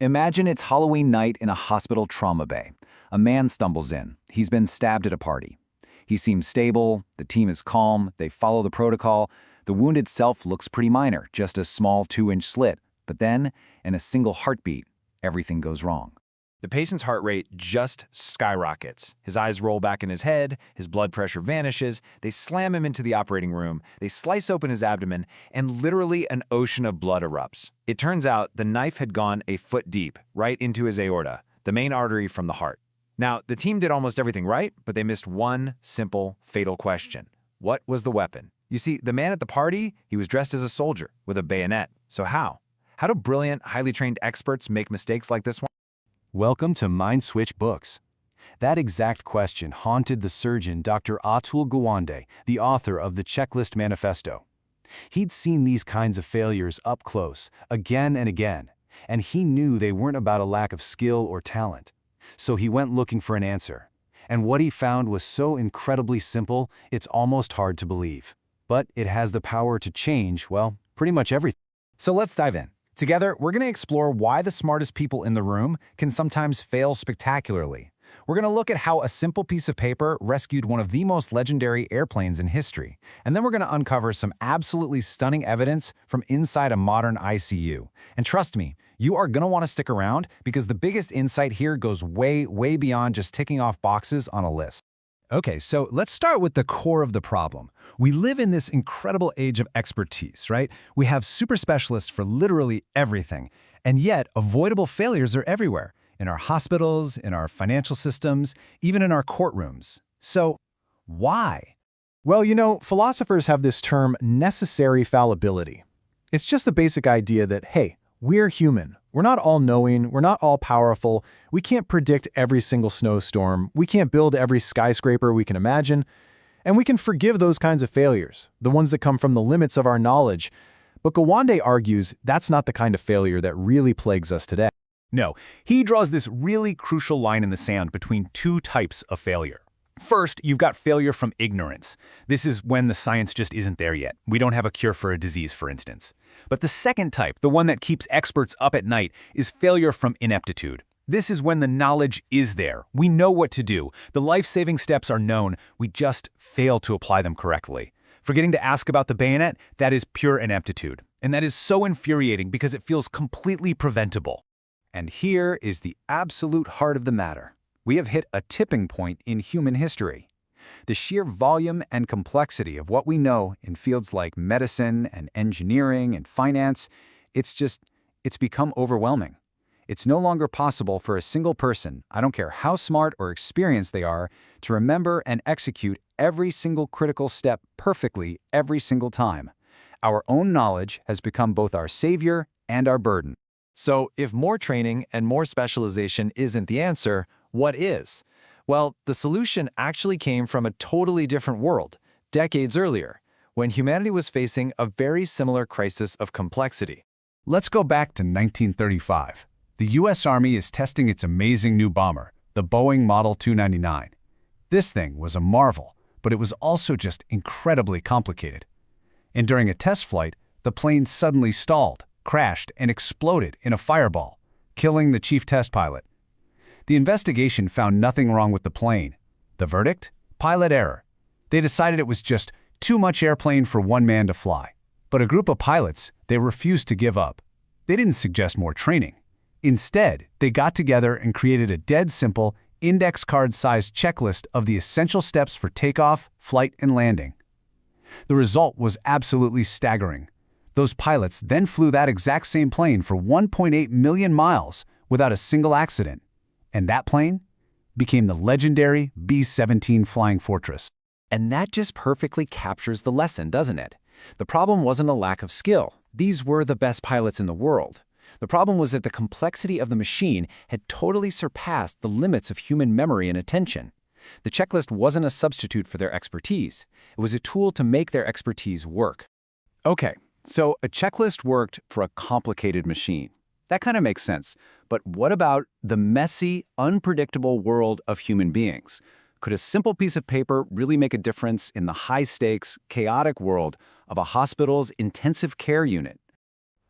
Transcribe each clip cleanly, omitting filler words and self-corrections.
Imagine it's Halloween night in a hospital trauma bay. A man stumbles in. He's been stabbed at a party. He seems stable, the team is calm, they follow the protocol. The wound itself looks pretty minor, just a small 2-inch slit. But then, in a single heartbeat, everything goes wrong. The patient's heart rate just skyrockets. His eyes roll back in his head, his blood pressure vanishes, they slam him into the operating room, they slice open his abdomen, and literally an ocean of blood erupts. It turns out the knife had gone a foot deep, right into his aorta, the main artery from the heart. Now, the team did almost everything right, but they missed one simple, fatal question. What was the weapon? You see, the man at the party, he was dressed as a soldier, with a bayonet. So how? How do brilliant, highly trained experts make mistakes like this one? Welcome to MindSwitch Books. That exact question haunted the surgeon Dr. Atul Gawande, the author of the Checklist Manifesto. He'd seen these kinds of failures up close, again and again, and he knew they weren't about a lack of skill or talent. So he went looking for an answer. And what he found was so incredibly simple, it's almost hard to believe. But it has the power to change, well, pretty much everything. So let's dive in. Together, we're going to explore why the smartest people in the room can sometimes fail spectacularly. We're going to look at how a simple piece of paper rescued one of the most legendary airplanes in history. And then we're going to uncover some absolutely stunning evidence from inside a modern ICU. And trust me, you are going to want to stick around because the biggest insight here goes way, way beyond just ticking off boxes on a list. Okay, so let's start with the core of the problem. We live in this incredible age of expertise, right? We have super specialists for literally everything, and yet avoidable failures are everywhere, in our hospitals, in our financial systems, even in our courtrooms. So, why? Well, philosophers have this term necessary fallibility. It's just the basic idea that, hey, we're human. We're not all-knowing, we're not all-powerful, we can't predict every single snowstorm, we can't build every skyscraper we can imagine, and we can forgive those kinds of failures, the ones that come from the limits of our knowledge. But Gawande argues that's not the kind of failure that really plagues us today. No, he draws this really crucial line in the sand between two types of failure. First, you've got failure from ignorance. This is when the science just isn't there yet. We don't have a cure for a disease, for instance. But the second type, the one that keeps experts up at night, is failure from ineptitude. This is when the knowledge is there. We know what to do. The life-saving steps are known. We just fail to apply them correctly. Forgetting to ask about the bayonet, that is pure ineptitude. And that is so infuriating because it feels completely preventable. And here is the absolute heart of the matter. We have hit a tipping point in human history. The sheer volume and complexity of what we know in fields like medicine and engineering and finance, it's become overwhelming. It's no longer possible for a single person, I don't care how smart or experienced they are, to remember and execute every single critical step perfectly every single time. Our own knowledge has become both our savior and our burden. So, if more training and more specialization isn't the answer, what is? Well, the solution actually came from a totally different world, decades earlier, when humanity was facing a very similar crisis of complexity. Let's go back to 1935. The U.S. Army is testing its amazing new bomber, the Boeing Model 299. This thing was a marvel, but it was also just incredibly complicated. And during a test flight, the plane suddenly stalled, crashed, and exploded in a fireball, killing the chief test pilot. The investigation found nothing wrong with the plane. The verdict? Pilot error. They decided it was just too much airplane for one man to fly. But a group of pilots, they refused to give up. They didn't suggest more training. Instead, they got together and created a dead simple, index card-sized checklist of the essential steps for takeoff, flight, and landing. The result was absolutely staggering. Those pilots then flew that exact same plane for 1.8 million miles without a single accident. And that plane became the legendary B-17 Flying Fortress. And that just perfectly captures the lesson, doesn't it? The problem wasn't a lack of skill. These were the best pilots in the world. The problem was that the complexity of the machine had totally surpassed the limits of human memory and attention. The checklist wasn't a substitute for their expertise. It was a tool to make their expertise work. Okay, so a checklist worked for a complicated machine. That kind of makes sense. But what about the messy, unpredictable world of human beings? Could a simple piece of paper really make a difference in the high-stakes, chaotic world of a hospital's intensive care unit?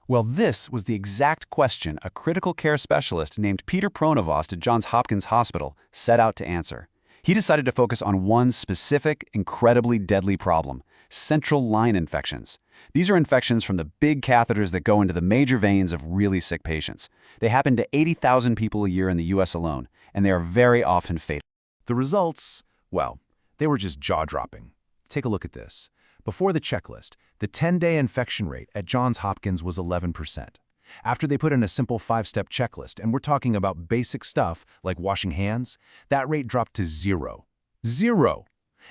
Well, this was the exact question a critical care specialist named Peter Pronovost at Johns Hopkins Hospital set out to answer. He decided to focus on one specific, incredibly deadly problem: central line infections. These are infections from the big catheters that go into the major veins of really sick patients. They happen to 80,000 people a year in the US alone, and they are very often fatal. The results, well, they were just jaw-dropping. Take a look at this. Before the checklist, the 10-day infection rate at Johns Hopkins was 11%. After they put in a simple 5-step checklist, and we're talking about basic stuff like washing hands, that rate dropped to 0. 0!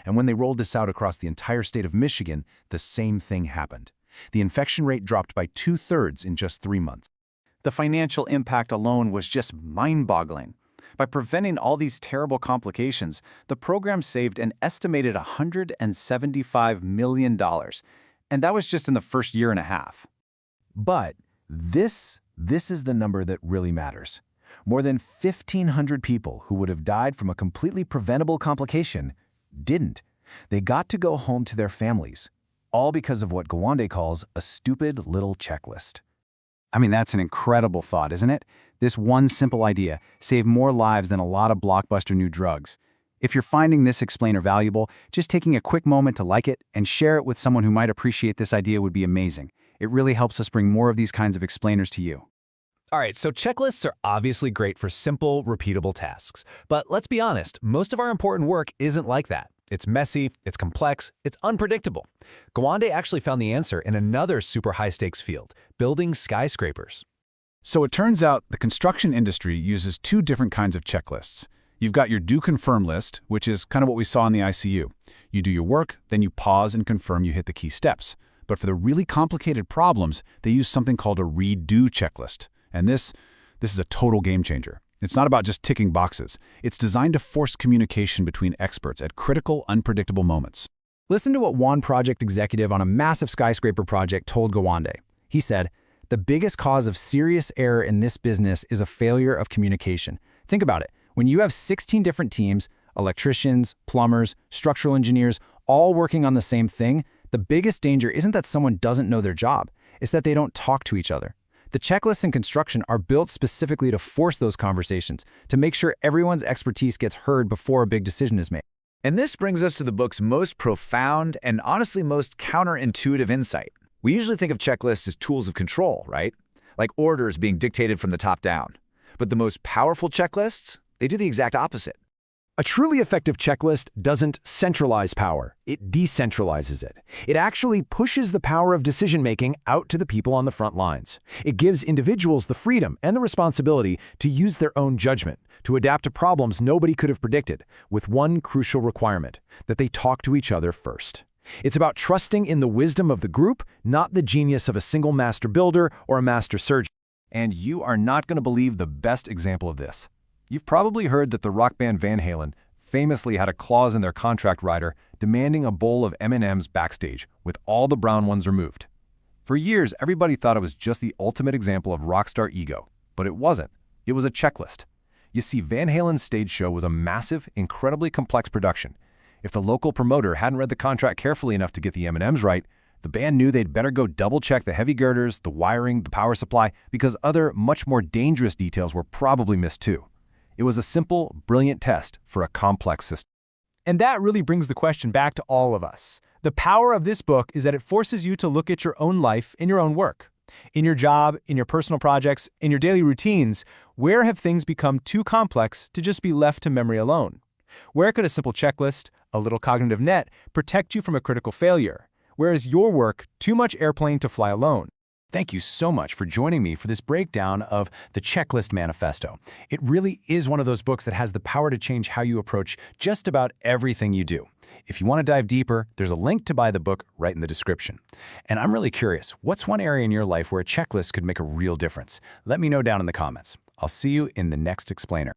And when they rolled this out across the entire state of Michigan, the same thing happened. The infection rate dropped by 2/3 in just 3 months. The financial impact alone was just mind-boggling. By preventing all these terrible complications, the program saved an estimated $175 million. And that was just in the first year and a half. But this is the number that really matters. More than 1,500 people who would have died from a completely preventable complication didn't. They got to go home to their families, all because of what Gawande calls a stupid little checklist. I mean, that's an incredible thought, isn't it? This one simple idea saved more lives than a lot of blockbuster new drugs. If you're finding this explainer valuable, just taking a quick moment to like it and share it with someone who might appreciate this idea would be amazing. It really helps us bring more of these kinds of explainers to you. All right, so checklists are obviously great for simple, repeatable tasks. But let's be honest, most of our important work isn't like that. It's messy, it's complex, it's unpredictable. Gawande actually found the answer in another super high-stakes field: building skyscrapers. So it turns out the construction industry uses 2 different kinds of checklists. You've got your do-confirm list, which is kind of what we saw in the ICU. You do your work, then you pause and confirm you hit the key steps. But for the really complicated problems, they use something called a redo checklist. And this is a total game changer. It's not about just ticking boxes. It's designed to force communication between experts at critical, unpredictable moments. Listen to what one project executive on a massive skyscraper project told Gawande. He said, "The biggest cause of serious error in this business is a failure of communication." Think about it. When you have 16 different teams, electricians, plumbers, structural engineers, all working on the same thing, the biggest danger isn't that someone doesn't know their job. It's that they don't talk to each other. The checklists in construction are built specifically to force those conversations, to make sure everyone's expertise gets heard before a big decision is made. And this brings us to the book's most profound and honestly most counterintuitive insight. We usually think of checklists as tools of control, right? Like orders being dictated from the top down. But the most powerful checklists, they do the exact opposite. A truly effective checklist doesn't centralize power, it decentralizes it. It actually pushes the power of decision-making out to the people on the front lines. It gives individuals the freedom and the responsibility to use their own judgment, to adapt to problems nobody could have predicted, with one crucial requirement: that they talk to each other first. It's about trusting in the wisdom of the group, not the genius of a single master builder or a master surgeon. And you are not going to believe the best example of this. You've probably heard that the rock band Van Halen famously had a clause in their contract rider demanding a bowl of M&Ms backstage, with all the brown ones removed. For years, everybody thought it was just the ultimate example of rock star ego, but it wasn't. It was a checklist. You see, Van Halen's stage show was a massive, incredibly complex production. If the local promoter hadn't read the contract carefully enough to get the M&Ms right, the band knew they'd better go double-check the heavy girders, the wiring, the power supply, because other, much more dangerous details were probably missed too. It was a simple, brilliant test for a complex system. And that really brings the question back to all of us. The power of this book is that it forces you to look at your own life and your own work. In your job, in your personal projects, in your daily routines, where have things become too complex to just be left to memory alone? Where could a simple checklist, a little cognitive net, protect you from a critical failure? Where is your work too much airplane to fly alone? Thank you so much for joining me for this breakdown of the Checklist Manifesto. It really is one of those books that has the power to change how you approach just about everything you do. If you want to dive deeper, there's a link to buy the book right in the description. And I'm really curious, what's one area in your life where a checklist could make a real difference? Let me know down in the comments. I'll see you in the next explainer.